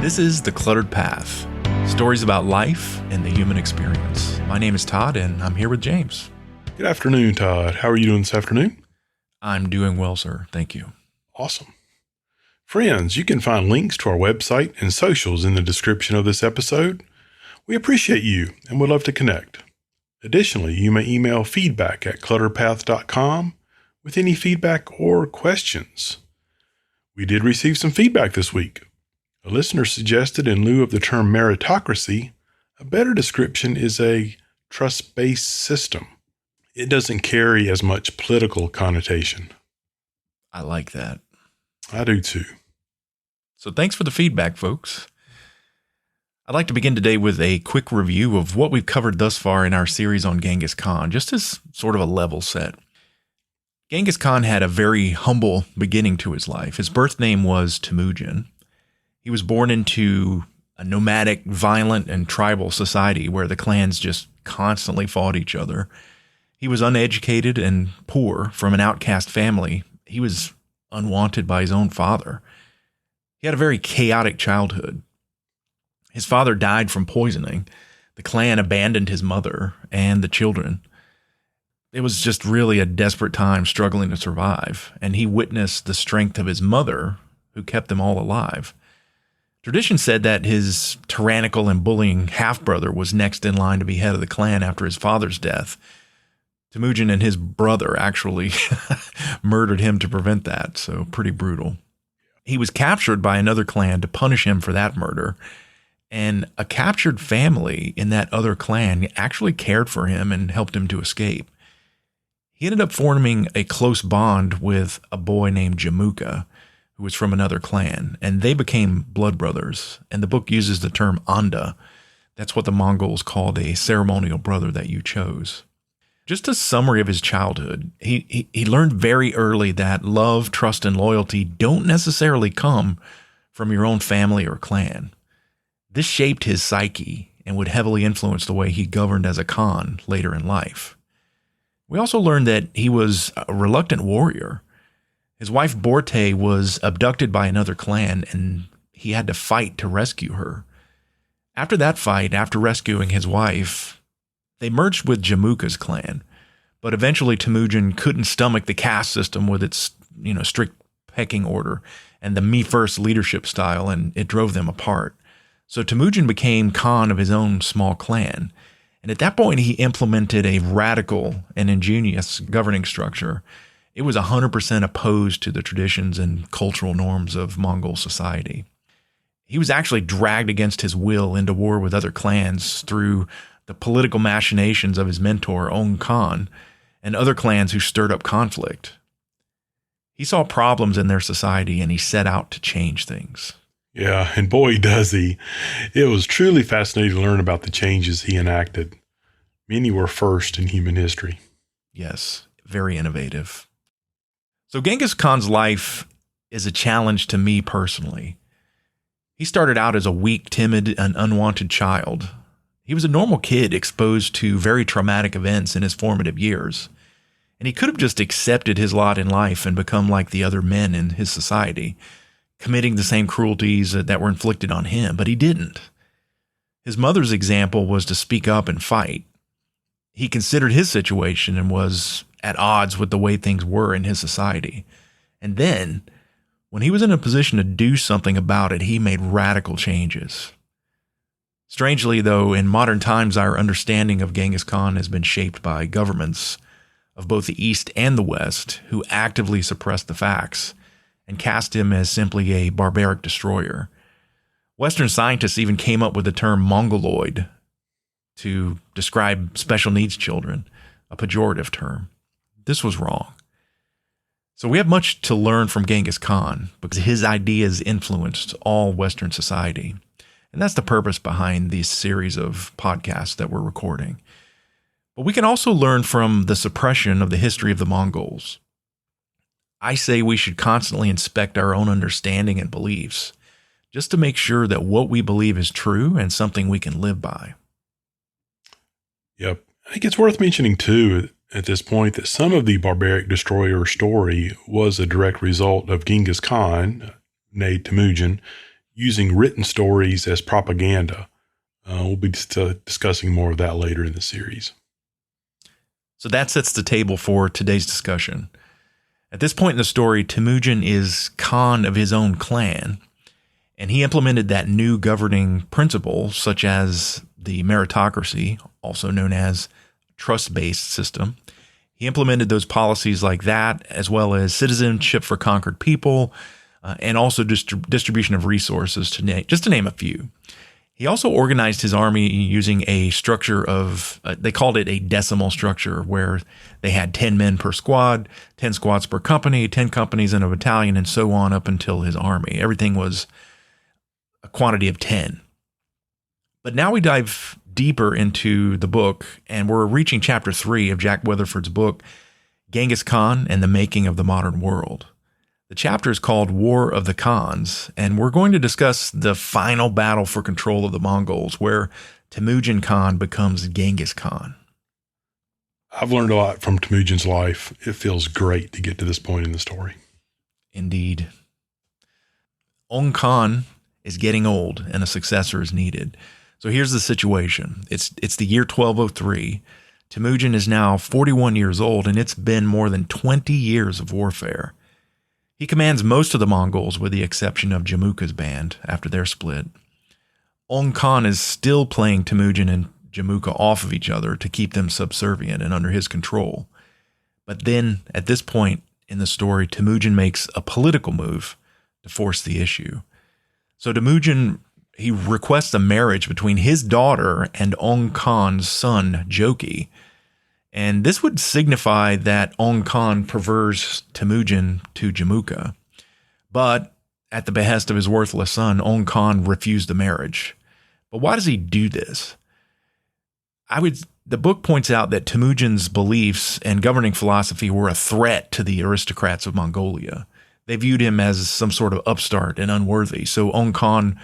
This is The Cluttered Path, stories about life and the human experience. My name is Todd, and I'm here with James. Good afternoon, Todd. How are you doing this afternoon? I'm doing well, sir. Thank you. Awesome. Friends, you can find links to our website and socials in the description of this episode. We appreciate you and would love to connect. Additionally, you may email feedback@clutterpath.com with any feedback or questions. We did receive some feedback this week. A listener suggested, in lieu of the term meritocracy, a better description is a trust-based system. It doesn't carry as much political connotation. I like that. I do too. So thanks for the feedback, folks. I'd like to begin today with a quick review of what we've covered thus far in our series on Genghis Khan, just as sort of a level set. Genghis Khan had a very humble beginning to his life. His birth name was Temujin. He was born into a nomadic, violent, and tribal society where the clans just constantly fought each other. He was uneducated and poor from an outcast family. He was unwanted by his own father. He had a very chaotic childhood. His father died from poisoning. The clan abandoned his mother and the children. It was just really a desperate time struggling to survive, and he witnessed the strength of his mother, who kept them all alive. Tradition said that his tyrannical and bullying half-brother was next in line to be head of the clan after his father's death. Temujin and his brother actually murdered him to prevent that, so pretty brutal. He was captured by another clan to punish him for that murder, and a captured family in that other clan actually cared for him and helped him to escape. He ended up forming a close bond with a boy named Jamuka, who was from another clan, and they became blood brothers. And the book uses the term Anda. That's what the Mongols called a ceremonial brother that you chose. Just a summary of his childhood. He learned very early that love, trust, and loyalty don't necessarily come from your own family or clan. This shaped his psyche and would heavily influence the way he governed as a Khan later in life. We also learned that he was a reluctant warrior. His wife Borte was abducted by another clan, and he had to fight to rescue her. After that fight, after rescuing his wife, they merged with Jamuka's clan, but eventually Temujin couldn't stomach the caste system with its, strict pecking order and the me-first leadership style, and it drove them apart. So Temujin became Khan of his own small clan, and at that point he implemented a radical and ingenious governing structure. It was 100% opposed to the traditions and cultural norms of Mongol society. He was actually dragged against his will into war with other clans through the political machinations of his mentor, Ong Khan, and other clans who stirred up conflict. He saw problems in their society and he set out to change things. Yeah, and boy, does he. It was truly fascinating to learn about the changes he enacted. Many were first in human history. Yes, very innovative. So Genghis Khan's life is a challenge to me personally. He started out as a weak, timid, and unwanted child. He was a normal kid exposed to very traumatic events in his formative years. And he could have just accepted his lot in life and become like the other men in his society, committing the same cruelties that were inflicted on him, but he didn't. His mother's example was to speak up and fight. He considered his situation and was at odds with the way things were in his society. And then, when he was in a position to do something about it, he made radical changes. Strangely, though, in modern times, our understanding of Genghis Khan has been shaped by governments of both the East and the West who actively suppressed the facts and cast him as simply a barbaric destroyer. Western scientists even came up with the term Mongoloid to describe special needs children, a pejorative term. This was wrong. So we have much to learn from Genghis Khan because his ideas influenced all Western society. And that's the purpose behind these series of podcasts that we're recording. But we can also learn from the suppression of the history of the Mongols. I say we should constantly inspect our own understanding and beliefs just to make sure that what we believe is true and something we can live by. Yep. I think it's worth mentioning, too, at this point that some of the barbaric destroyer story was a direct result of Genghis Khan, née Temujin, using written stories as propaganda. We'll be discussing more of that later in the series. So that sets the table for today's discussion. At this point in the story, Temujin is Khan of his own clan, and he implemented that new governing principle, such as the meritocracy, also known as trust-based system. He implemented those policies like that, as well as citizenship for conquered people, and also distribution of resources, just to name a few. He also organized his army using a structure of, they called it a decimal structure, where they had 10 men per squad, 10 squads per company, 10 companies in a battalion, and so on up until his army. Everything was a quantity of 10. But now we dive deeper into the book, and we're reaching chapter 3 of Jack Weatherford's book, Genghis Khan and the Making of the Modern World. The chapter is called War of the Khans, and we're going to discuss the final battle for control of the Mongols, where Temujin Khan becomes Genghis Khan. I've learned a lot from Temujin's life. It feels great to get to this point in the story. Indeed. Ong Khan is getting old, and a successor is needed. So here's the situation. It's the year 1203. Temujin is now 41 years old, and it's been more than 20 years of warfare. He commands most of the Mongols, with the exception of Jamuka's band after their split. Ong Khan is still playing Temujin and Jamuka off of each other to keep them subservient and under his control. But then, at this point in the story, Temujin makes a political move to force the issue. So Temujin, he requests a marriage between his daughter and Ong Khan's son, Joki. And this would signify that Ong Khan prefers Temujin to Jamuka. But at the behest of his worthless son, Ong Khan refused the marriage. But why does he do this? The book points out that Temujin's beliefs and governing philosophy were a threat to the aristocrats of Mongolia. They viewed him as some sort of upstart and unworthy. So Ong Khan,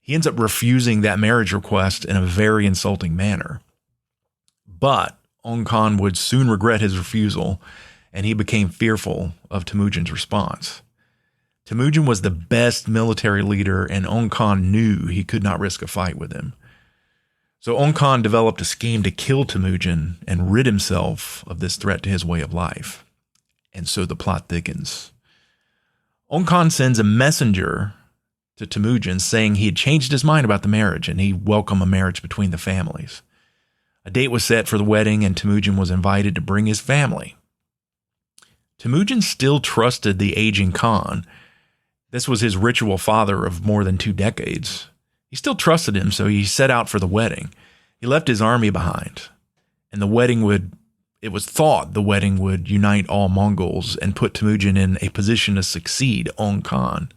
he ends up refusing that marriage request in a very insulting manner. But Ong Khan would soon regret his refusal, and he became fearful of Temujin's response. Temujin was the best military leader, and Ong Khan knew he could not risk a fight with him. So Ong Khan developed a scheme to kill Temujin and rid himself of this threat to his way of life. And so the plot thickens. Ong Khan sends a messenger to Temujin saying he had changed his mind about the marriage and he welcomed a marriage between the families. A date was set for the wedding, and Temujin was invited to bring his family. Temujin still trusted the aging Khan. This was his ritual father of more than 2 decades. He still trusted him, so he set out for the wedding. He left his army behind, and it was thought the wedding would unite all Mongols and put Temujin in a position to succeed Ong Khan.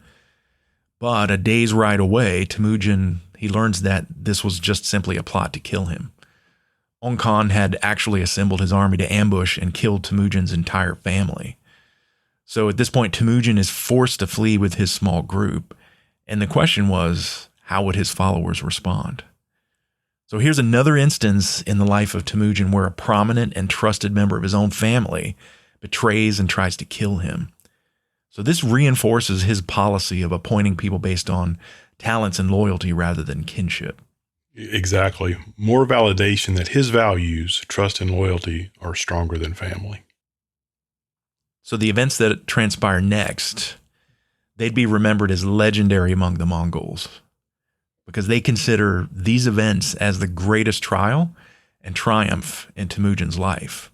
But a day's ride away, Temujin, he learns that this was just simply a plot to kill him. Ong Khan had actually assembled his army to ambush and killed Temujin's entire family. So at this point, Temujin is forced to flee with his small group. And the question was, how would his followers respond? So here's another instance in the life of Temujin where a prominent and trusted member of his own family betrays and tries to kill him. So this reinforces his policy of appointing people based on talents and loyalty rather than kinship. Exactly. More validation that his values, trust and loyalty, are stronger than family. So the events that transpire next, they'd be remembered as legendary among the Mongols because they consider these events as the greatest trial and triumph in Temujin's life.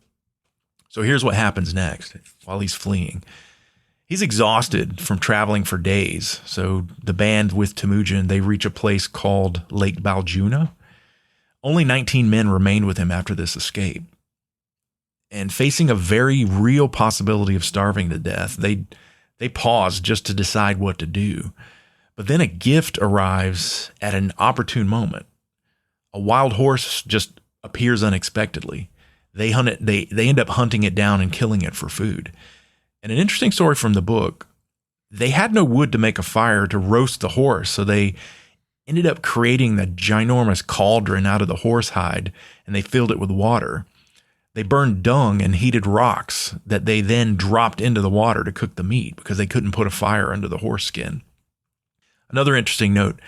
So here's what happens next while he's fleeing. He's exhausted from traveling for days. So the band with Temujin, they reach a place called Lake Baljuna. Only 19 men remained with him after this escape. And facing a very real possibility of starving to death, they pause just to decide what to do. But then a gift arrives at an opportune moment. A wild horse just appears unexpectedly. They end up hunting it down and killing it for food. And an interesting story from the book, they had no wood to make a fire to roast the horse, so they ended up creating the ginormous cauldron out of the horse hide, and they filled it with water. They burned dung and heated rocks that they then dropped into the water to cook the meat because they couldn't put a fire under the horse skin. Another interesting note,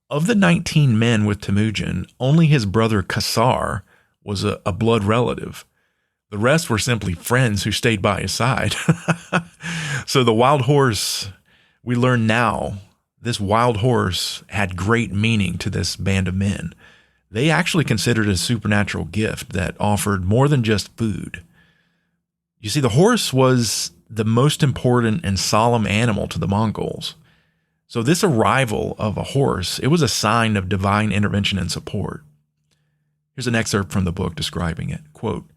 of the 19 men with Temujin, only his brother Kassar was a blood relative. The rest were simply friends who stayed by his side. So the wild horse, we learn now, this wild horse had great meaning to this band of men. They actually considered it a supernatural gift that offered more than just food. You see, the horse was the most important and solemn animal to the Mongols. So this arrival of a horse, it was a sign of divine intervention and support. Here's an excerpt from the book describing it. Quote,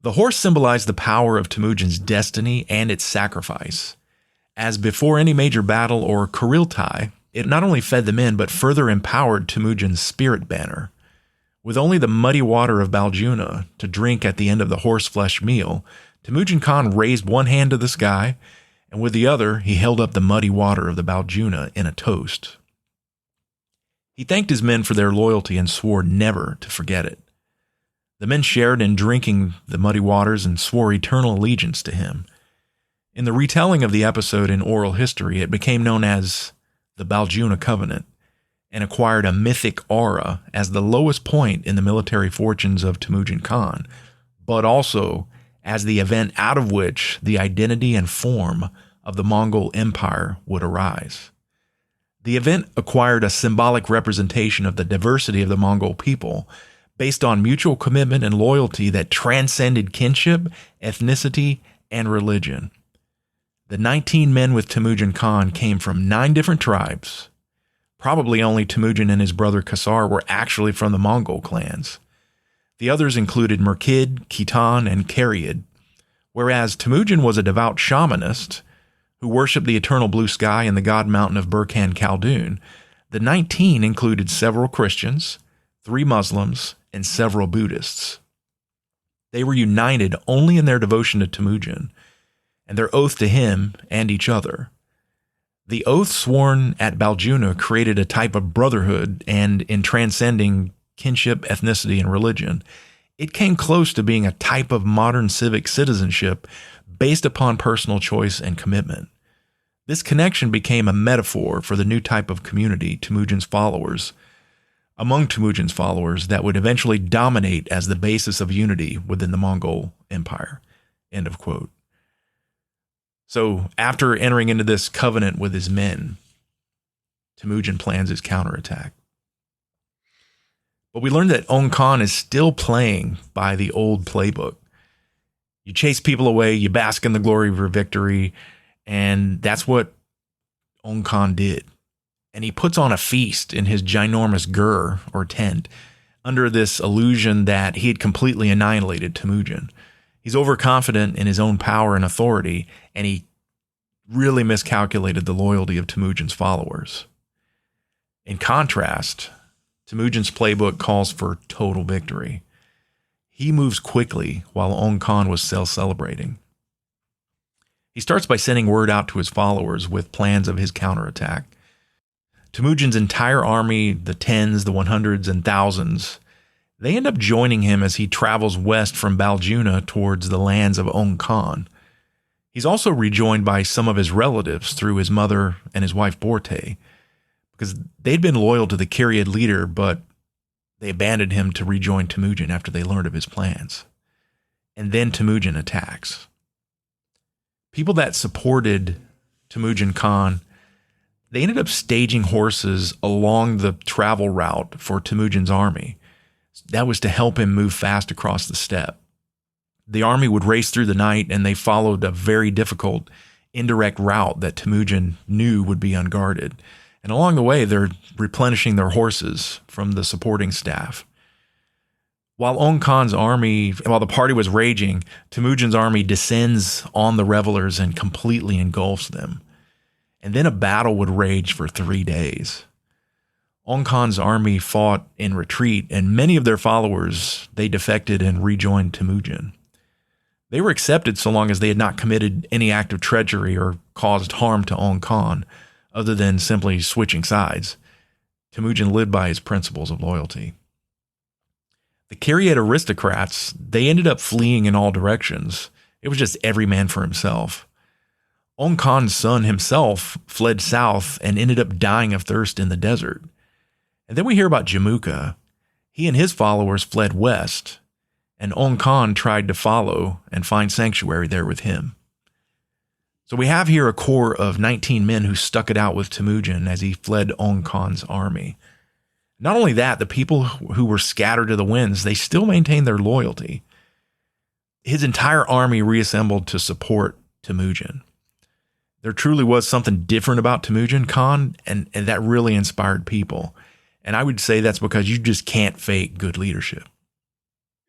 "The horse symbolized the power of Temujin's destiny and its sacrifice. As before any major battle or Kuriltai, it not only fed the men, but further empowered Temujin's spirit banner. With only the muddy water of Baljuna to drink at the end of the horseflesh meal, Temujin Khan raised one hand to the sky, and with the other, he held up the muddy water of the Baljuna in a toast. He thanked his men for their loyalty and swore never to forget it. The men shared in drinking the muddy waters and swore eternal allegiance to him. In the retelling of the episode in oral history, it became known as the Baljuna Covenant and acquired a mythic aura as the lowest point in the military fortunes of Temujin Khan, but also as the event out of which the identity and form of the Mongol Empire would arise. The event acquired a symbolic representation of the diversity of the Mongol people based on mutual commitment and loyalty that transcended kinship, ethnicity, and religion. The 19 men with Temujin Khan came from 9 different tribes. Probably only Temujin and his brother Kassar were actually from the Mongol clans. The others included Merkid, Khitan, and Karyid, whereas Temujin was a devout shamanist who worshipped the eternal blue sky and the god mountain of Burkhan Khaldun. The 19 included several Christians, 3 Muslims, and several Buddhists. They were united only in their devotion to Temujin and their oath to him and each other. The oath sworn at Baljuna created a type of brotherhood, and in transcending kinship, ethnicity, and religion, it came close to being a type of modern civic citizenship based upon personal choice and commitment. This connection became a metaphor for the new type of community among Temujin's followers that would eventually dominate as the basis of unity within the Mongol Empire. End of quote. So after entering into this covenant with his men, Temujin plans his counterattack. But we learned that Ong Khan is still playing by the old playbook. You chase people away, you bask in the glory of your victory, and that's what Ong Khan did. And he puts on a feast in his ginormous gur, or tent, under this illusion that he had completely annihilated Temujin. He's overconfident in his own power and authority, and he really miscalculated the loyalty of Temujin's followers. In contrast, Temujin's playbook calls for total victory. He moves quickly while Ong Khan was still celebrating. He starts by sending word out to his followers with plans of his counterattack. Temujin's entire army, the tens, the 100s, and thousands, they end up joining him as he travels west from Baljuna towards the lands of Ong Khan. He's also rejoined by some of his relatives through his mother and his wife Borte, because they'd been loyal to the Karyid leader, but they abandoned him to rejoin Temujin after they learned of his plans. And then Temujin attacks. People that supported Temujin Khan, they ended up staging horses along the travel route for Temujin's army. That was to help him move fast across the steppe. The army would race through the night, and they followed a very difficult indirect route that Temujin knew would be unguarded. And along the way, they're replenishing their horses from the supporting staff. While the party was raging, Temujin's army descends on the revelers and completely engulfs them. And then a battle would rage for 3 days. Ong Khan's army fought in retreat, and many of their followers, they defected and rejoined Temujin. They were accepted so long as they had not committed any act of treachery or caused harm to Ong Khan, other than simply switching sides. Temujin lived by his principles of loyalty. The Karyid aristocrats, they ended up fleeing in all directions. It was just every man for himself. Ong Khan's son himself fled south and ended up dying of thirst in the desert. And then we hear about Jamuka. He and his followers fled west, and Ong Khan tried to follow and find sanctuary there with him. So we have here a core of 19 men who stuck it out with Temujin as he fled Ong Khan's army. Not only that, the people who were scattered to the winds, they still maintained their loyalty. His entire army reassembled to support Temujin. There truly was something different about Temujin Khan, and that really inspired people. And I would say that's because you just can't fake good leadership.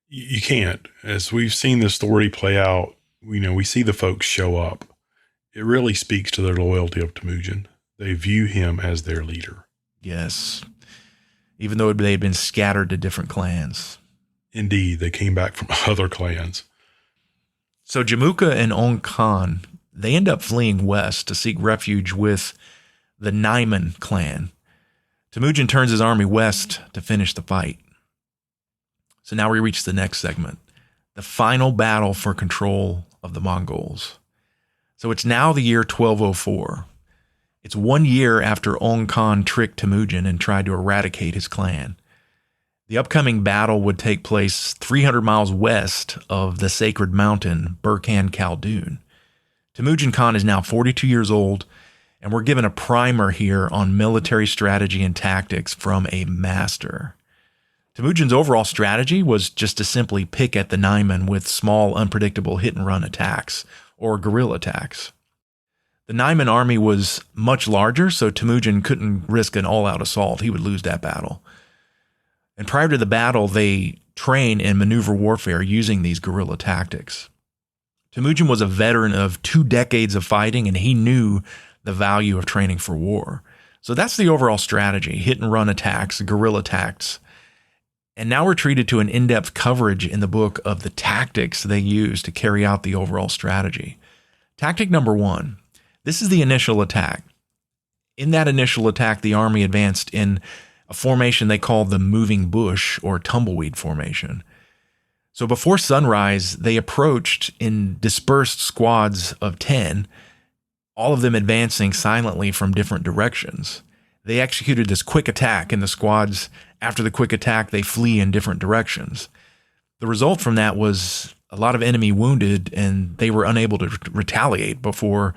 You can't. As we've seen the story play out, we see the folks show up. It really speaks to their loyalty of Temujin. They view him as their leader. Yes. Even though they had been scattered to different clans. Indeed, they came back from other clans. So Jamuka and Ong Khan, they end up fleeing west to seek refuge with the Naiman clan. Temujin turns his army west to finish the fight. So now we reach the next segment, the final battle for control of the Mongols. So it's now the year 1204. It's 1 year after Ong Khan tricked Temujin and tried to eradicate his clan. The upcoming battle would take place 300 miles west of the sacred mountain, Burkhan Khaldun. Temujin Khan is now 42 years old, and we're given a primer here on military strategy and tactics from a master. Temujin's overall strategy was just to simply pick at the Naiman with small, unpredictable hit-and-run attacks, or guerrilla attacks. The Naiman army was much larger, so Temujin couldn't risk an all-out assault. He would lose that battle. And prior to the battle, they train in maneuver warfare using these guerrilla tactics. Temujin was a veteran of 2 decades of fighting, and he knew the value of training for war. So that's the overall strategy, hit-and-run attacks, guerrilla attacks. And now we're treated to an in-depth coverage in the book of the tactics they use to carry out the overall strategy. Tactic number 1, this is the initial attack. In that initial attack, the army advanced in a formation they called the moving bush or tumbleweed formation. So before sunrise, they approached in dispersed squads of 10, all of them advancing silently from different directions. They executed this quick attack, and the squads, after the quick attack, they flee in different directions. The result from that was a lot of enemy wounded, and they were unable to retaliate before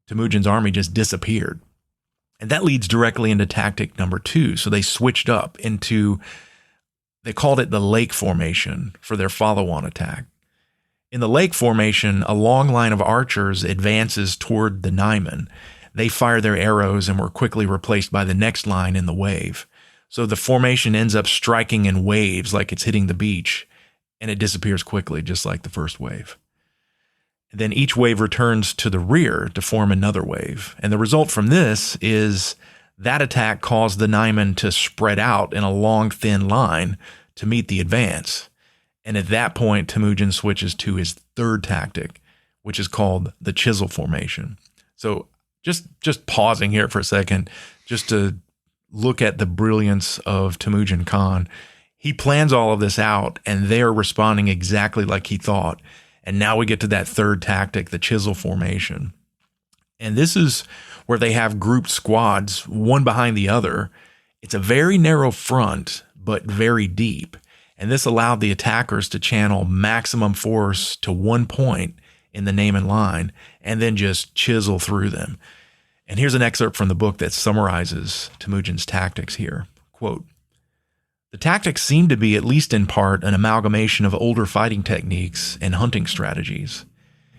Temujin's army just disappeared. And that leads directly into tactic number 2. So they switched up into, they called it the lake formation for their follow-on attack. In the lake formation, a long line of archers advances toward the Naiman. They fire their arrows and were quickly replaced by the next line in the wave. So the formation ends up striking in waves like it's hitting the beach, and it disappears quickly, just like the first wave. Then each wave returns to the rear to form another wave. And the result from this is that attack caused the Naiman to spread out in a long, thin line to meet the advance. And at that point, Temujin switches to his third tactic, which is called the chisel formation. So just pausing here for a second, just to look at the brilliance of Temujin Khan. He plans all of this out, and they're responding exactly like he thought. And now we get to that third tactic, the chisel formation. And this is where they have grouped squads, one behind the other. It's a very narrow front, but very deep. And this allowed the attackers to channel maximum force to one point in the Naiman line and then just chisel through them. And here's an excerpt from the book that summarizes Temujin's tactics here. Quote, "The tactics seem to be, at least in part, an amalgamation of older fighting techniques and hunting strategies.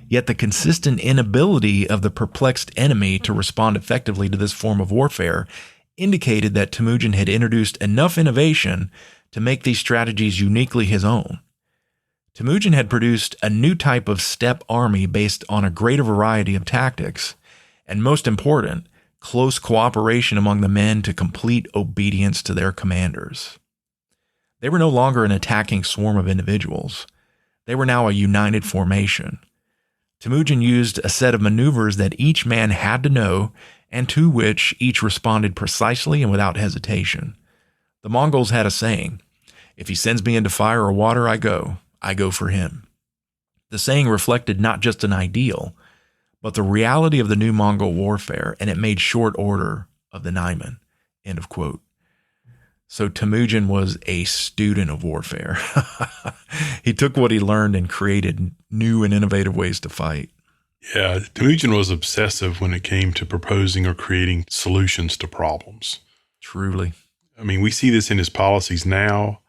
Yet the consistent inability of the perplexed enemy to respond effectively to this form of warfare indicated that Temujin had introduced enough innovation to make these strategies uniquely his own. Temujin had produced a new type of steppe army based on a greater variety of tactics, and most important, close cooperation among the men to complete obedience to their commanders. They were no longer an attacking swarm of individuals. They were now a united formation. Temujin used a set of maneuvers that each man had to know and to which each responded precisely and without hesitation. The Mongols had a saying, 'If he sends me into fire or water, I go for him.' The saying reflected not just an ideal, but the reality of the new Mongol warfare, and it made short order of the Naiman. End of quote. So Temujin was a student of warfare. He took what he learned and created new and innovative ways to fight. Yeah, Temujin was obsessive when it came to proposing or creating solutions to problems. Truly. I mean, we see this in his policies now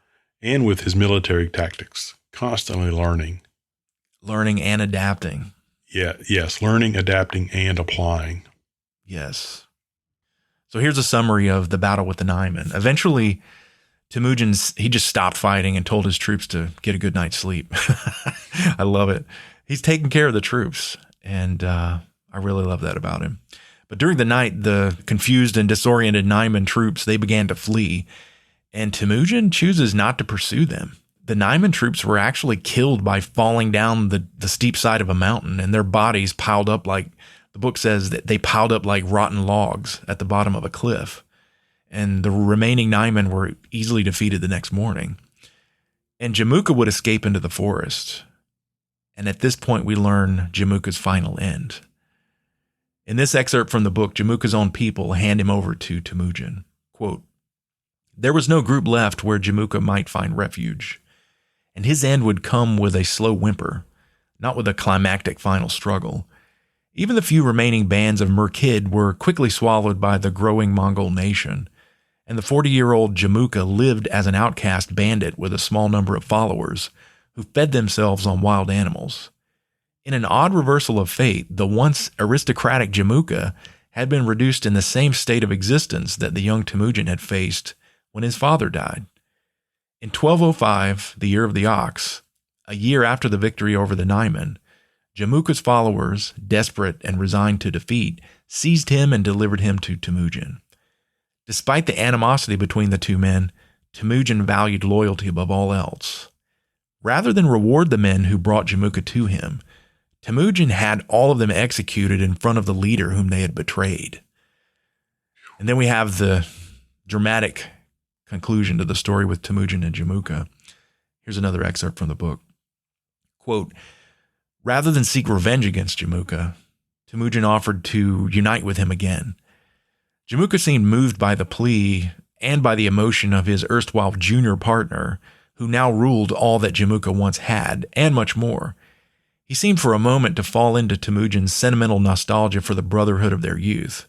and with his military tactics, constantly learning. Learning and adapting. Yes, learning, adapting, and applying. Yes. So here's a summary of the battle with the Naiman. Eventually, Temujin, he just stopped fighting and told his troops to get a good night's sleep. I love it. He's taking care of the troops, and I really love that about him. But during the night, the confused and disoriented Naiman troops, they began to flee, and Temujin chooses not to pursue them. The Naiman troops were actually killed by falling down the steep side of a mountain, and their bodies piled up like, the book says that they piled up like rotten logs at the bottom of a cliff. And the remaining Naiman were easily defeated the next morning. And Jamuka would escape into the forest. And at this point, we learn Jamuka's final end. In this excerpt from the book, Jamuka's own people hand him over to Temujin. Quote, "There was no group left where Jamuka might find refuge, and his end would come with a slow whimper, not with a climactic final struggle. Even the few remaining bands of Merkid were quickly swallowed by the growing Mongol nation, and the 40-year-old Jamuka lived as an outcast bandit with a small number of followers who fed themselves on wild animals. In an odd reversal of fate, the once aristocratic Jamuka had been reduced in the same state of existence that the young Temujin had faced when his father died. In 1205, the year of the ox, a year after the victory over the Naiman, Jamuka's followers, desperate and resigned to defeat, seized him and delivered him to Temujin. Despite the animosity between the two men, Temujin valued loyalty above all else. Rather than reward the men who brought Jamuka to him, Temujin had all of them executed in front of the leader whom they had betrayed." And then we have the dramatic conclusion to the story with Temujin and Jamuka. Here's another excerpt from the book. Quote, "Rather than seek revenge against Jamuka, Temujin offered to unite with him again. Jamuka seemed moved by the plea and by the emotion of his erstwhile junior partner, who now ruled all that Jamuka once had, and much more. He seemed for a moment to fall into Temujin's sentimental nostalgia for the brotherhood of their youth.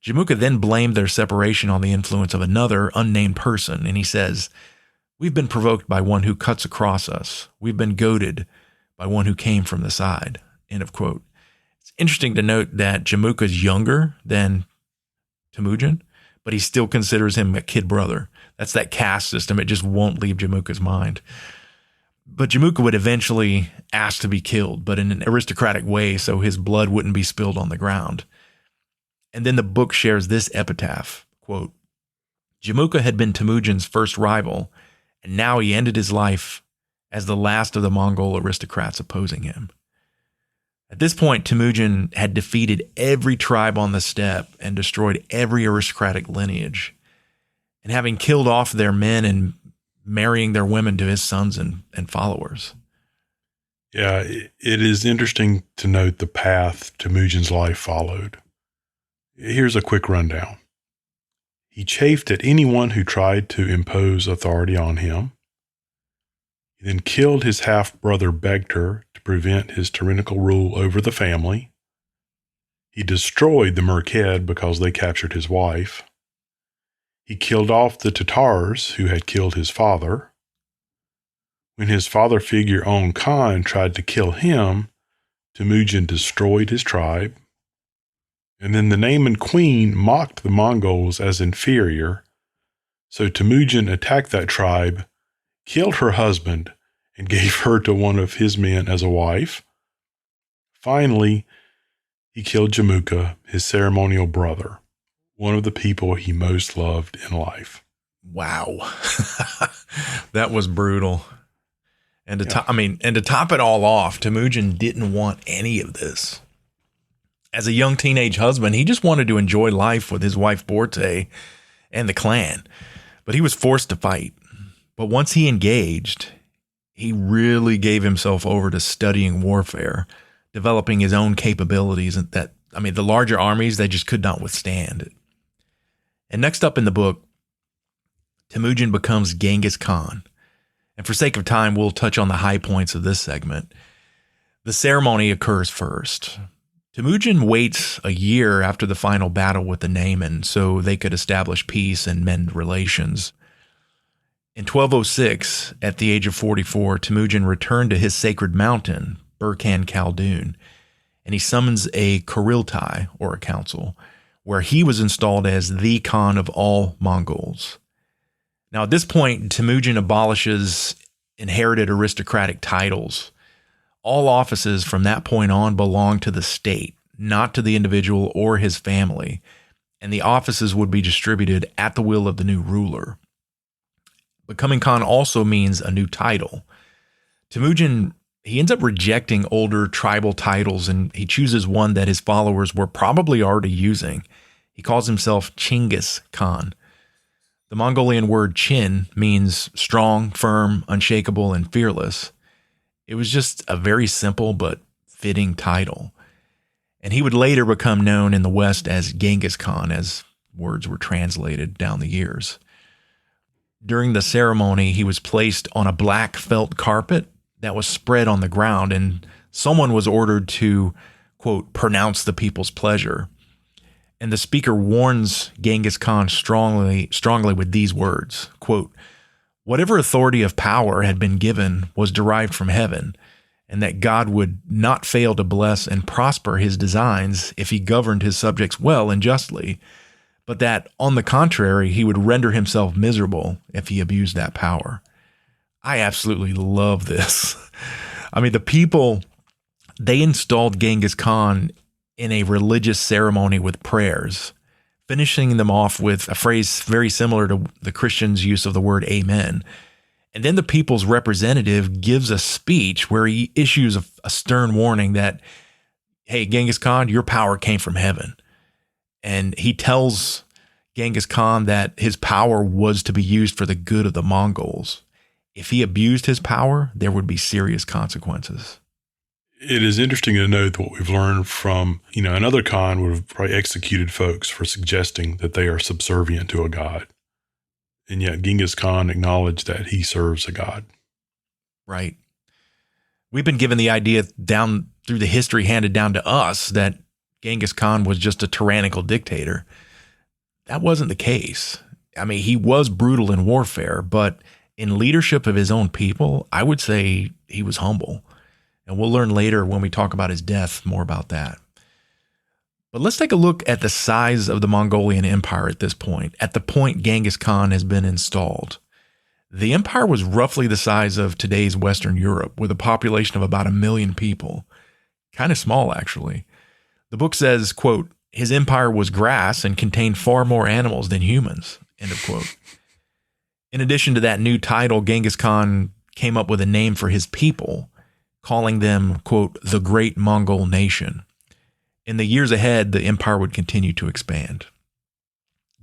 Jamuka then blamed their separation on the influence of another unnamed person, and he says, 'We've been provoked by one who cuts across us. We've been goaded by one who came from the side.'" End of quote. It's interesting to note that Jamuka's younger than Temujin, but he still considers him a kid brother. That's that caste system. It just won't leave Jamuka's mind. But Jamuka would eventually ask to be killed, but in an aristocratic way so his blood wouldn't be spilled on the ground. And then the book shares this epitaph, quote, "Jamuka had been Temujin's first rival, and now he ended his life as the last of the Mongol aristocrats opposing him." At this point, Temujin had defeated every tribe on the steppe and destroyed every aristocratic lineage. And having killed off their men and marrying their women to his sons and followers. Yeah, it is interesting to note the path Temujin's life followed. Here's a quick rundown. He chafed at anyone who tried to impose authority on him. He then killed his half-brother Begter to prevent his tyrannical rule over the family. He destroyed the Merkid because they captured his wife. He killed off the Tatars who had killed his father. When his father figure Ong Khan tried to kill him, Temujin destroyed his tribe. And then the Naiman queen mocked the Mongols as inferior, so Temujin attacked that tribe, killed her husband, and gave her to one of his men as a wife. Finally, he killed Jamuka, his ceremonial brother, one of the people he most loved in life. Wow. That was brutal. And to top it all off, Temujin didn't want any of this. As a young teenage husband, he just wanted to enjoy life with his wife Borte and the clan, but he was forced to fight. But once he engaged, he really gave himself over to studying warfare, developing his own capabilities, and the larger armies, they just could not withstand it. And next up in the book, Temujin becomes Genghis Khan. And for sake of time, we'll touch on the high points of this segment. The ceremony occurs first. Temujin waits a year after the final battle with the Nayman so they could establish peace and mend relations. In 1206, at the age of 44, Temujin returned to his sacred mountain, Burkhan Khaldun, and he summons a Kuriltai, or a council, where he was installed as the Khan of all Mongols. Now, at this point, Temujin abolishes inherited aristocratic titles. All offices from that point on belong to the state, not to the individual or his family, and the offices would be distributed at the will of the new ruler. Becoming Khan also means a new title. Temujin, he ends up rejecting older tribal titles, and he chooses one that his followers were probably already using. He calls himself Chinggis Khan. The Mongolian word Chin means strong, firm, unshakable, and fearless. It was just a very simple but fitting title. And he would later become known in the West as Genghis Khan, as words were translated down the years. During the ceremony, he was placed on a black felt carpet that was spread on the ground, and someone was ordered to, quote, pronounce the people's pleasure. And the speaker warns Genghis Khan strongly with these words, quote, whatever authority of power had been given was derived from heaven, and that God would not fail to bless and prosper his designs if he governed his subjects well and justly, but that, on the contrary, he would render himself miserable if he abused that power. I absolutely love this. The people, they installed Genghis Khan in a religious ceremony with prayers, finishing them off with a phrase very similar to the Christians' use of the word amen. And then the people's representative gives a speech where he issues a stern warning that, hey, Genghis Khan, your power came from heaven. And he tells Genghis Khan that his power was to be used for the good of the Mongols. If he abused his power, there would be serious consequences. It is interesting to note what we've learned from, another Khan would have probably executed folks for suggesting that they are subservient to a god. And yet Genghis Khan acknowledged that he serves a god. Right. We've been given the idea down through the history handed down to us that Genghis Khan was just a tyrannical dictator. That wasn't the case. He was brutal in warfare, but in leadership of his own people, I would say he was humble. And we'll learn later when we talk about his death more about that. But let's take a look at the size of the Mongolian Empire at this point, at the point Genghis Khan has been installed. The empire was roughly the size of today's Western Europe, with a population of about 1 million people. Kind of small, actually. The book says, quote, his empire was grass and contained far more animals than humans, end of quote. In addition to that new title, Genghis Khan came up with a name for his people, calling them, quote, the Great Mongol Nation. In the years ahead, the empire would continue to expand.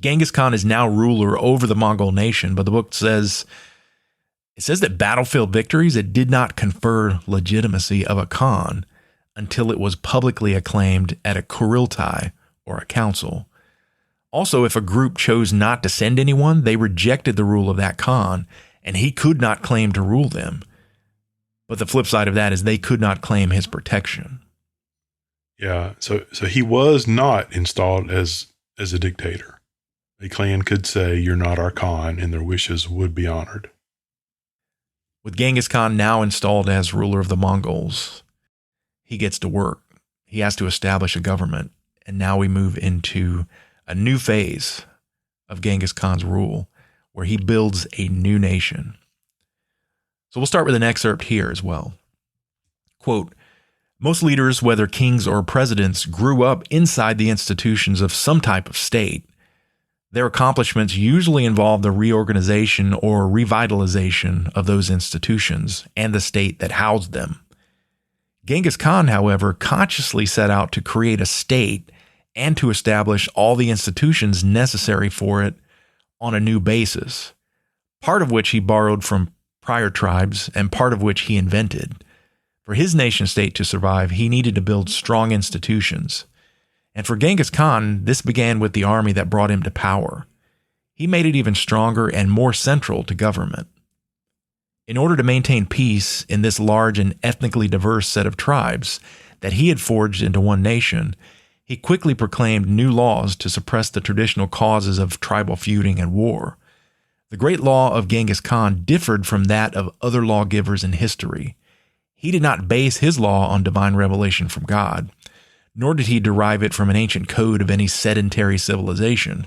Genghis Khan is now ruler over the Mongol nation, but the book says, that battlefield victories, it did not confer legitimacy of a Khan until it was publicly acclaimed at a Kuriltai, or a council. Also, if a group chose not to send anyone, they rejected the rule of that Khan, and he could not claim to rule them. But the flip side of that is they could not claim his protection. Yeah, so he was not installed as a dictator. A clan could say, you're not our Khan, and their wishes would be honored. With Genghis Khan now installed as ruler of the Mongols, he gets to work. He has to establish a government. And now we move into a new phase of Genghis Khan's rule, where he builds a new nation. So we'll start with an excerpt here as well. Quote, most leaders, whether kings or presidents, grew up inside the institutions of some type of state. Their accomplishments usually involve the reorganization or revitalization of those institutions and the state that housed them. Genghis Khan, however, consciously set out to create a state and to establish all the institutions necessary for it on a new basis, part of which he borrowed from prior tribes and part of which he invented. For his nation state to survive, he needed to build strong institutions. And for Genghis Khan, this began with the army that brought him to power. He made it even stronger and more central to government. In order to maintain peace in this large and ethnically diverse set of tribes that he had forged into one nation, he quickly proclaimed new laws to suppress the traditional causes of tribal feuding and war. The great law of Genghis Khan differed from that of other lawgivers in history. He did not base his law on divine revelation from God, nor did he derive it from an ancient code of any sedentary civilization.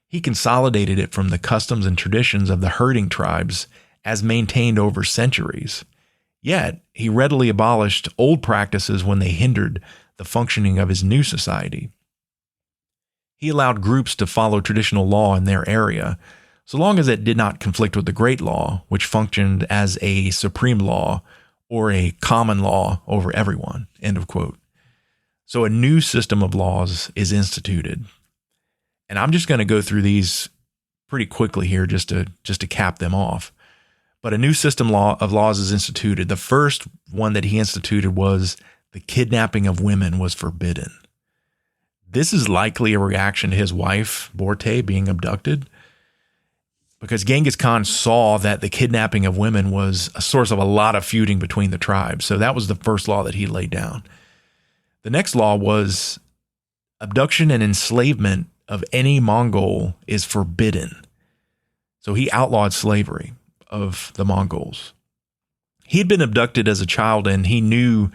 He consolidated it from the customs and traditions of the herding tribes as maintained over centuries. Yet, he readily abolished old practices when they hindered the functioning of his new society. He allowed groups to follow traditional law in their area, so long as it did not conflict with the great law, which functioned as a supreme law or a common law over everyone. End of quote. So a new system of laws is instituted. And I'm just going to go through these pretty quickly here just to cap them off. But a new system of laws is instituted. The first one that he instituted was the kidnapping of women was forbidden. This is likely a reaction to his wife, Borte, being abducted, because Genghis Khan saw that the kidnapping of women was a source of a lot of feuding between the tribes. So that was the first law that he laid down. The next law was abduction and enslavement of any Mongol is forbidden. So he outlawed slavery of the Mongols. He had been abducted as a child and he knew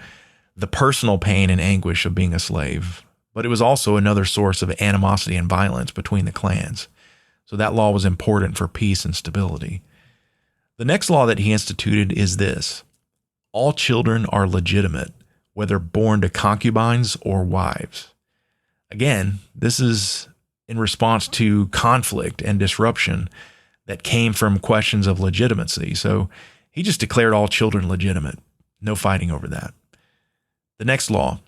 the personal pain and anguish of being a slave, but it was also another source of animosity and violence between the clans. So that law was important for peace and stability. The next law that he instituted is this: all children are legitimate, whether born to concubines or wives. Again, this is in response to conflict and disruption that came from questions of legitimacy. So he just declared all children legitimate. No fighting over that. The next law: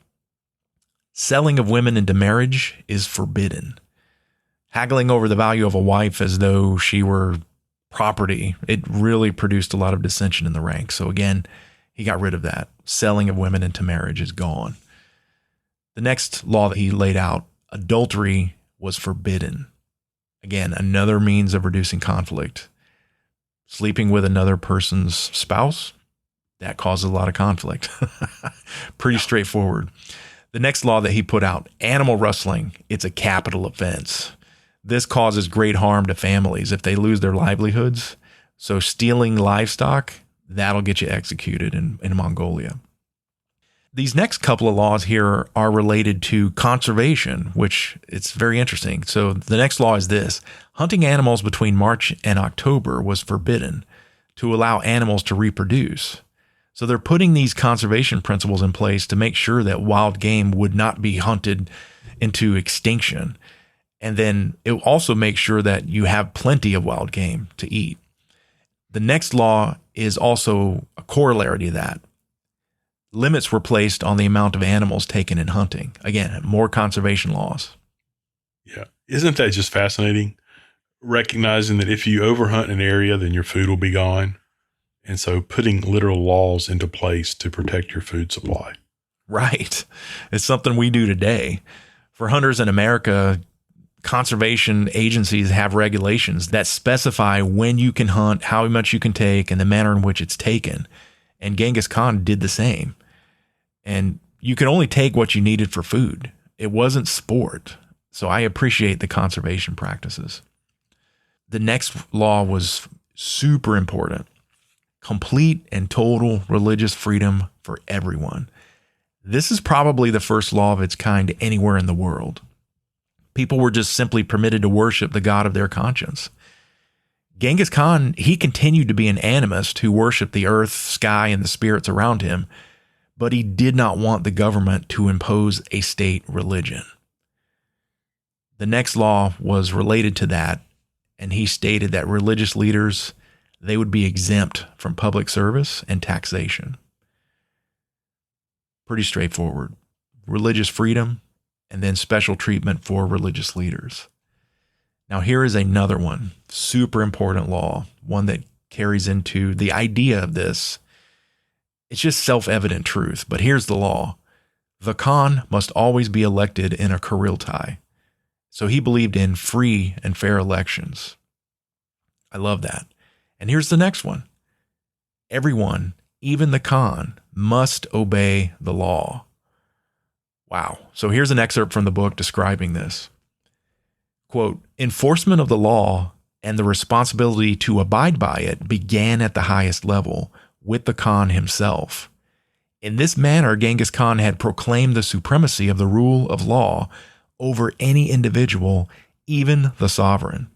selling of women into marriage is forbidden. Haggling over the value of a wife as though she were property, it really produced a lot of dissension in the ranks. So again, he got rid of that. Selling of women into marriage is gone. The next law that he laid out: adultery was forbidden. Again, another means of reducing conflict. Sleeping with another person's spouse, that causes a lot of conflict. Pretty straightforward. The next law that he put out: animal rustling, it's a capital offense. This causes great harm to families if they lose their livelihoods. So stealing livestock, that'll get you executed in Mongolia. These next couple of laws here are related to conservation, which it's very interesting. So the next law is this: hunting animals between March and October was forbidden to allow animals to reproduce. So they're putting these conservation principles in place to make sure that wild game would not be hunted into extinction. And then it will also make sure that you have plenty of wild game to eat. The next law is also a corollary to that. Limits were placed on the amount of animals taken in hunting. Again, more conservation laws. Yeah. Isn't that just fascinating? Recognizing that if you overhunt an area, then your food will be gone. And so putting literal laws into place to protect your food supply. Right. It's something we do today. For hunters in America, conservation agencies have regulations that specify when you can hunt, how much you can take, and the manner in which it's taken. And Genghis Khan did the same. And you could only take what you needed for food. It wasn't sport. So I appreciate the conservation practices. The next law was super important: complete and total religious freedom for everyone. This is probably the first law of its kind anywhere in the world. People were just simply permitted to worship the God of their conscience. Genghis Khan, he continued to be an animist who worshiped the earth, sky, and the spirits around him, but he did not want the government to impose a state religion. The next law was related to that, and he stated that religious leaders, they would be exempt from public service and taxation. Pretty straightforward. Religious freedom, and then special treatment for religious leaders. Now here is another one, super important law, one that carries into the idea of this. It's just self-evident truth, but here's the law. The Khan must always be elected in a Kuriltai. So he believed in free and fair elections. I love that. And here's the next one. Everyone, even the Khan, must obey the law. Wow. So here's an excerpt from the book describing this. Quote, enforcement of the law and the responsibility to abide by it began at the highest level with the Khan himself. In this manner, Genghis Khan had proclaimed the supremacy of the rule of law over any individual, even the sovereign.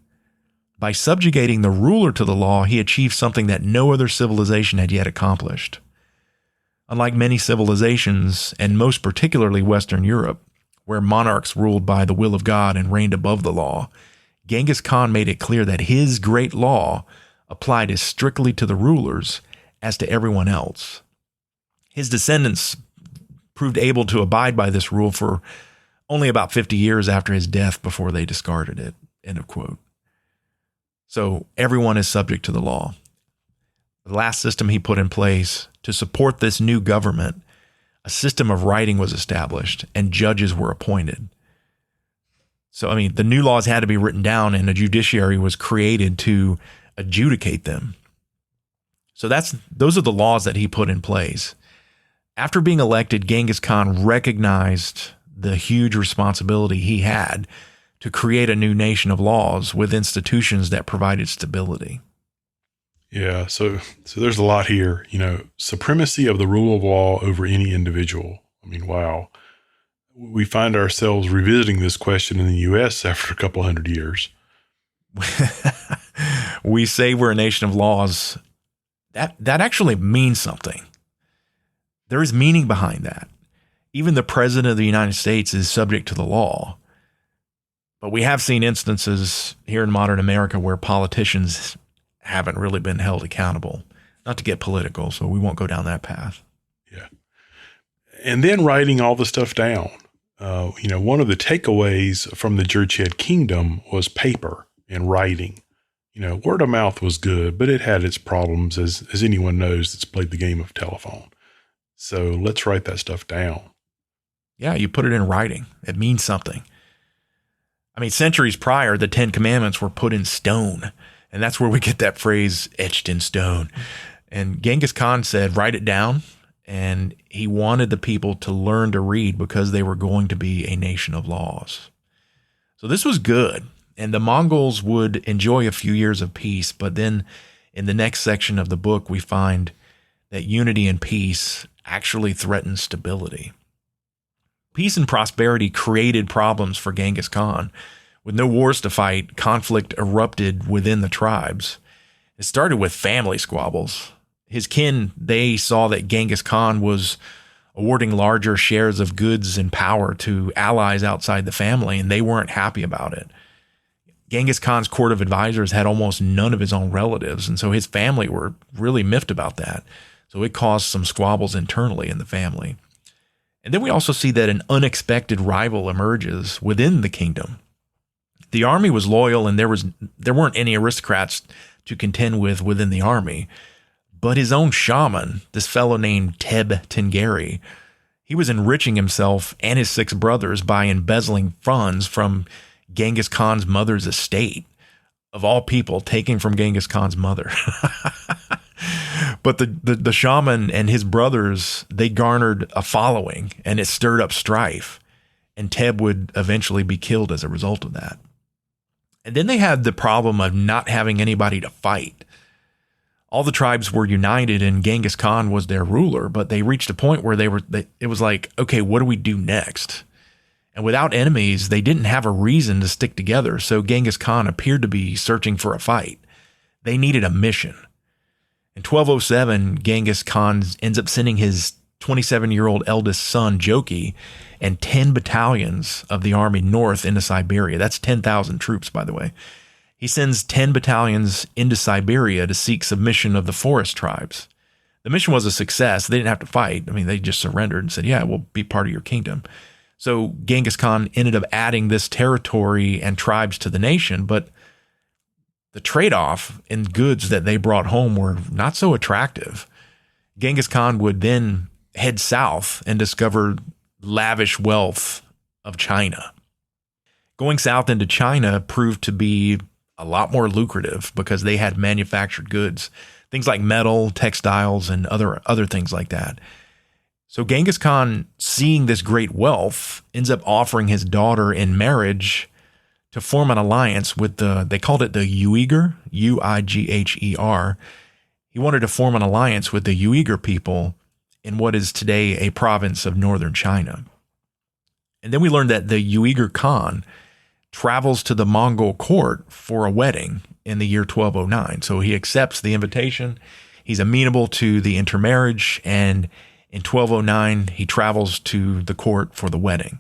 By subjugating the ruler to the law, he achieved something that no other civilization had yet accomplished. Unlike many civilizations, and most particularly Western Europe, where monarchs ruled by the will of God and reigned above the law, Genghis Khan made it clear that his great law applied as strictly to the rulers as to everyone else. His descendants proved able to abide by this rule for only about 50 years after his death before they discarded it. End of quote. So everyone is subject to the law. The last system he put in place to support this new government, a system of writing was established and judges were appointed. So, I mean, the new laws had to be written down and a judiciary was created to adjudicate them. So those are the laws that he put in place. After being elected, Genghis Khan recognized the huge responsibility he had to create a new nation of laws with institutions that provided stability. Yeah, so there's a lot here. Supremacy of the rule of law over any individual. I mean, wow. We find ourselves revisiting this question in the U.S. after a couple hundred years. We say we're a nation of laws. That actually means something. There is meaning behind that. Even the president of the United States is subject to the law. But we have seen instances here in modern America where politicians haven't really been held accountable. Not to get political, so we won't go down that path. Yeah. And then writing all the stuff down. One of the takeaways from the Jurched Kingdom was paper and writing. Word of mouth was good, but it had its problems, as anyone knows that's played the game of telephone. So let's write that stuff down. Yeah, you put it in writing. It means something. I mean, centuries prior, the 10 Commandments were put in stone. And that's where we get that phrase, etched in stone. And Genghis Khan said, write it down. And he wanted the people to learn to read because they were going to be a nation of laws. So this was good. And the Mongols would enjoy a few years of peace. But then in the next section of the book, we find that unity and peace actually threatened stability. Peace and prosperity created problems for Genghis Khan. With no wars to fight, conflict erupted within the tribes. It started with family squabbles. His kin, they saw that Genghis Khan was awarding larger shares of goods and power to allies outside the family, and they weren't happy about it. Genghis Khan's court of advisors had almost none of his own relatives, and so his family were really miffed about that. So it caused some squabbles internally in the family. And then we also see that an unexpected rival emerges within the kingdom. The army was loyal and there weren't any aristocrats to contend with within the army. But his own shaman, this fellow named Teb Tengeri, he was enriching himself and his 6 brothers by embezzling funds from Genghis Khan's mother's estate. Of all people, taking from Genghis Khan's mother. But the shaman and his brothers, they garnered a following and it stirred up strife. And Teb would eventually be killed as a result of that. And then they had the problem of not having anybody to fight. All the tribes were united and Genghis Khan was their ruler, but they reached a point where it was like, okay, what do we do next? And without enemies, they didn't have a reason to stick together. So Genghis Khan appeared to be searching for a fight. They needed a mission. In 1207, Genghis Khan ends up sending his 27-year-old eldest son, Joki, and 10 battalions of the army north into Siberia. That's 10,000 troops, by the way. He sends 10 battalions into Siberia to seek submission of the forest tribes. The mission was a success. They didn't have to fight. I mean, they just surrendered and said, yeah, we'll be part of your kingdom. So Genghis Khan ended up adding this territory and tribes to the nation, but the trade-off in goods that they brought home were not so attractive. Genghis Khan would then head south and discover lavish wealth of China. Going south into China proved to be a lot more lucrative because they had manufactured goods, things like metal, textiles, and other things like that. So Genghis Khan, seeing this great wealth, ends up offering his daughter in marriage to form an alliance with they called it the Uyghur, Uigher. He wanted to form an alliance with the Uyghur people in what is today a province of northern China. And then we learned that the Uyghur Khan travels to the Mongol court for a wedding in the year 1209. So he accepts the invitation. He's amenable to the intermarriage, and in 1209, he travels to the court for the wedding.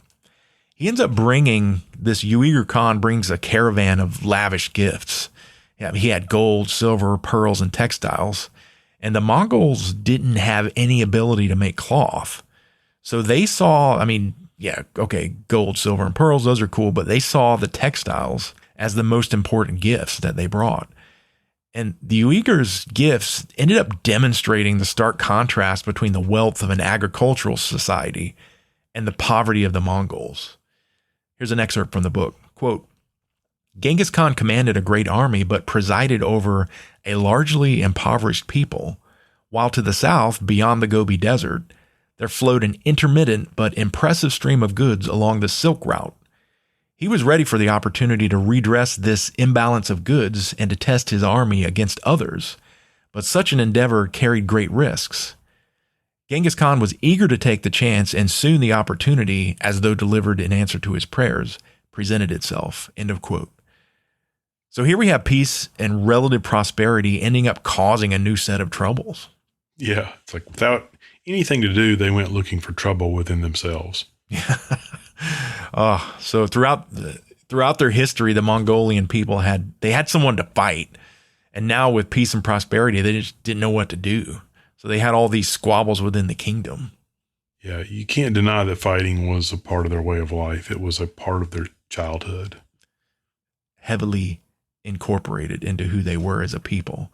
He ends up this Uyghur Khan brings a caravan of lavish gifts. He had gold, silver, pearls, and textiles. And the Mongols didn't have any ability to make cloth. So they saw, gold, silver, and pearls, those are cool, but they saw the textiles as the most important gifts that they brought. And the Uyghurs' gifts ended up demonstrating the stark contrast between the wealth of an agricultural society and the poverty of the Mongols. Here's an excerpt from the book. Quote, Genghis Khan commanded a great army, but presided over a largely impoverished people, while to the south, beyond the Gobi Desert, there flowed an intermittent but impressive stream of goods along the Silk Route. He was ready for the opportunity to redress this imbalance of goods and to test his army against others, but such an endeavor carried great risks. Genghis Khan was eager to take the chance, and soon the opportunity, as though delivered in answer to his prayers, presented itself. End of quote. So here we have peace and relative prosperity ending up causing a new set of troubles. Yeah, it's like without anything to do, they went looking for trouble within themselves. Yeah. So throughout their history, the Mongolian people had someone to fight, and now with peace and prosperity, they just didn't know what to do. So they had all these squabbles within the kingdom. Yeah, you can't deny that fighting was a part of their way of life. It was a part of their childhood. Heavily incorporated into who they were as a people.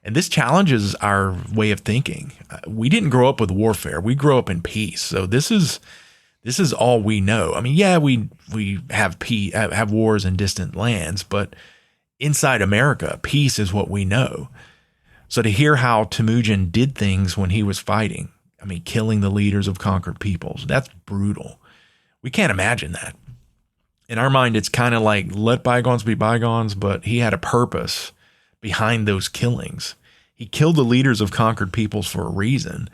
And this challenges our way of thinking. We didn't grow up with warfare. We grew up in peace. So this is all we know. I mean, yeah, we have wars in distant lands, but inside America, peace is what we know. So to hear how Temujin did things when he was fighting, killing the leaders of conquered peoples, that's brutal. We can't imagine that. In our mind, it's kind of like let bygones be bygones, but he had a purpose behind those killings. He killed the leaders of conquered peoples for a reason,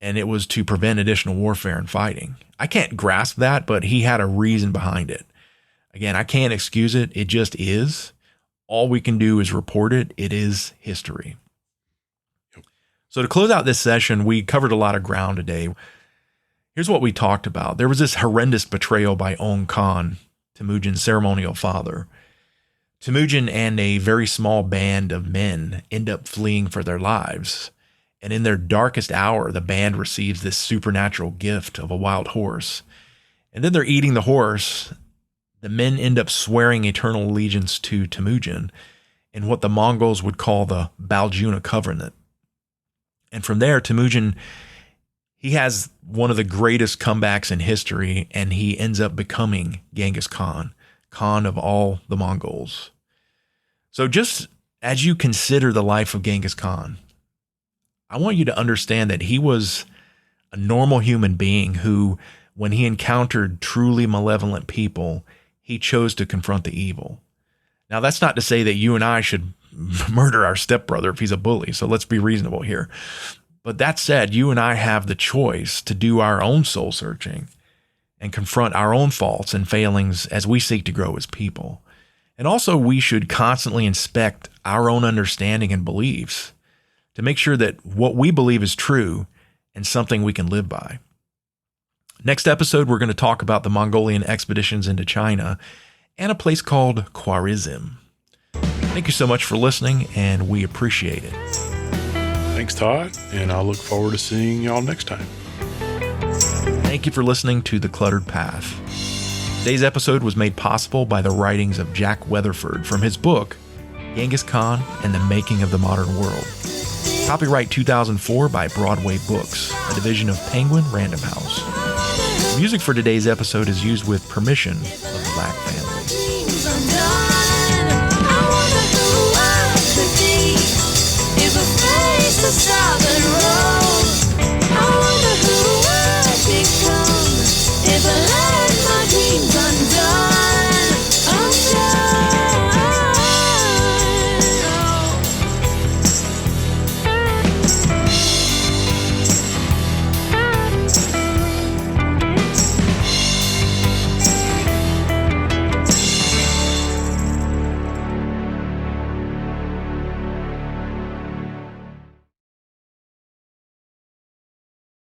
and it was to prevent additional warfare and fighting. I can't grasp that, but he had a reason behind it. Again, I can't excuse it. It just is. All we can do is report it. It is history. So to close out this session, we covered a lot of ground today. Here's what we talked about. There was this horrendous betrayal by Ong Khan, Temujin's ceremonial father. Temujin and a very small band of men end up fleeing for their lives. And in their darkest hour, the band receives this supernatural gift of a wild horse. And then they're eating the horse. The men end up swearing eternal allegiance to Temujin in what the Mongols would call the Baljuna Covenant. And from there, Temujin, he has one of the greatest comebacks in history, and he ends up becoming Genghis Khan, Khan of all the Mongols. So just as you consider the life of Genghis Khan, I want you to understand that he was a normal human being who, when he encountered truly malevolent people, he chose to confront the evil. Now, that's not to say that you and I should murder our stepbrother if he's a bully, so let's be reasonable here. But that said, you and I have the choice to do our own soul searching and confront our own faults and failings as we seek to grow as people. And also, we should constantly inspect our own understanding and beliefs to make sure that what we believe is true and something we can live by. Next episode, we're going to talk about the Mongolian expeditions into China and a place called Khwarizm. Thank you so much for listening, and we appreciate it. Thanks, Todd, and I'll look forward to seeing y'all next time. Thank you for listening to The Cluttered Path. Today's episode was made possible by the writings of Jack Weatherford from his book, Genghis Khan and the Making of the Modern World. Copyright 2004 by Broadway Books, a division of Penguin Random House. Music for today's episode is used with permission of the Black Fan.